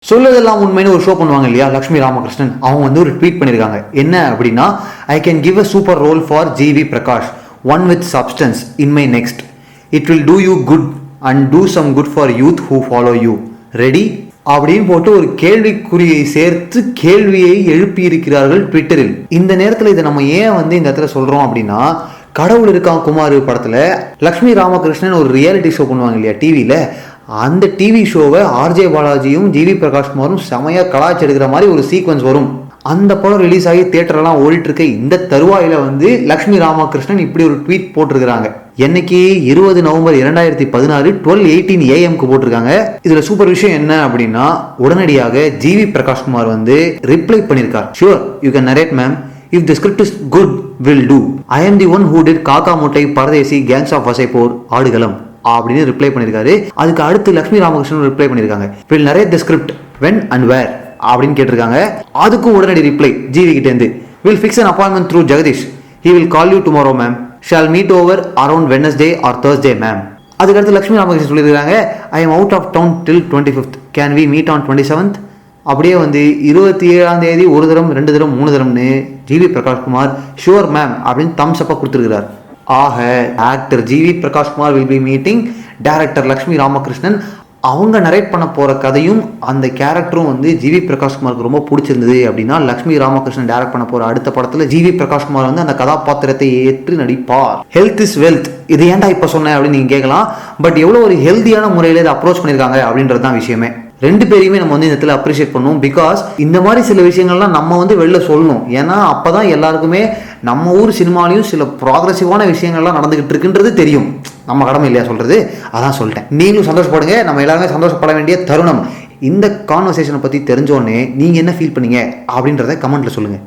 சொல்லதெல்லாம் உண்மைன்னு ஒரு ஷோ பண்ணுவாங்க இல்லையா, லக்ஷ்மி ராமகிருஷ்ணன். அவங்க வந்து ஒரு ட்வீட் பண்ணியிருக்காங்க. என்ன அப்படின்னா, I can give a super role for GV Prakash, one with substance in my next. It will do you good and do some good for youth who follow you. Ready அப்படின்னு போட்டு ஒரு கேள்விக்குறியை சேர்த்து கேள்வியை எழுப்பி இருக்கிறார்கள் ட்விட்டரில். இந்த நேரத்தில் இதை நம்ம ஏன் வந்து இந்த இடத்துல சொல்றோம் அப்படின்னா, கடவுள் இருக்கான் குமார் படத்துல லக்ஷ்மி ராமகிருஷ்ணன் ஒரு ரியாலிட்டி ஷோ பண்ணுவாங்க இல்லையா டிவியில, அந்த டிவி ஷோவை ஆர்ஜே பாலாஜியும் ஜிவி பிரகாஷ்குமாரும் செமையா கலாச்சி எடுக்கிற மாதிரி ஒரு சீக்வன்ஸ் வரும். அந்த படம் ரிலீஸ் ஆகி தியேட்டர்லாம் ஓடிட்டு இருக்க இந்த தருவாயில வந்து லக்ஷ்மி ராமகிருஷ்ணன் இப்படி ஒரு ட்வீட் போட்டிருக்கிறாங்க. என்னைக்கு 20 நவம்பர் 2016 12:18 AM போட்டிருக்காங்க. இதுல சூப்பர் விஷயம் என்ன அப்படின்னா, உடனடியாக ஜிவி பிரகாஷ்குமார் வந்து ரிப்ளை பண்ணிருக்கார். Sure you can narrate ma'am, if the script is good will do. I am the one who did காக்கா முட்டை, பரதேசி, கேங்ஸ் ஆஃப் வசைப்போர், ஆடுகளம் அப்படின்னு ரிப்ளை பண்ணிருக்காரு. அதுக்கு அடுத்து லக்ஷ்மி ராமகிருஷ்ணன் ரிப்ளை பண்ணிருக்காங்க. will narrate the script when and where அப்படின்னு கேட்டிருக்காங்க. அதுக்கும் உடனடி ரிப்ளை ஜிவி கிட்ட இருந்து, will fix an appointment through Jagadish, he will call you tomorrow ma'am, shall meet over around Wednesday or Thursday ma'am. அதுக்கடுத்து லக்ஷ்மி ராமகிருஷ்ணன் சொல்லியிருக்காங்க, I am out of town till 25th, can we meet on 27th. அப்படியே வந்து 27ஆம் தேதி ஒரு தரம் 2 தரம் 3 தரம்னு GV Prakashkumar sure ma'am அப்படின்னு தம்ஸ் அப்பா கொடுத்துருக்கிறார். ஆக actor GV Prakashkumar will be meeting director Lakshmi Ramakrishnan. அவங்க நரேட் பண்ண போற கதையும் அந்த கேரக்டரும் வந்து ஜிவி பிரகாஷ்குமாருக்கு ரொம்ப பிடிச்சிருந்தது அப்படின்னா, லக்ஷ்மி ராமகிருஷ்ணன் டைரக்ட் பண்ண போற அடுத்த படத்துல ஜிவி பிரகாஷ்குமார் வந்து அந்த கதாபாத்திரத்தை ஏற்று நடிப்பார். ஹெல்த் இஸ் வெல்த், இது ஏன்டா இப்ப சொன்னேன் அப்படின்னு நீங்க கேட்கலாம். பட் எவ்வளவு ஒரு ஹெல்தியான முறையில இதை அப்ரோச் பண்ணிருக்காங்க அப்படின்றது தான் விஷயமே. ரெண்டு பேரையுமே நம்ம வந்து இந்த இடத்துல அப்ரிஷியேட் பண்ணுவோம். பிகாஸ் இந்த மாதிரி சில விஷயங்கள்லாம் நம்ம வந்து வெளில சொல்லணும். ஏன்னா அப்பதான் எல்லாருக்குமே நம்ம ஊர் சினிமாலையும் சில ப்ராக்ரெசிவான விஷயங்கள்லாம் நடந்துகிட்டு இருக்குன்றது தெரியும். நம்ம கடமை இல்லையா சொல்றது, அதான் சொல்லிட்டேன். நீங்களும் சந்தோஷப்படுங்க, நம்ம எல்லாருமே சந்தோஷப்பட வேண்டிய தருணம். இந்த கான்வர்சேஷனை பத்தி தெரிஞ்சோடனே நீங்க என்ன ஃபீல் பண்ணீங்க அப்படின்றத கமெண்ட்ல சொல்லுங்க.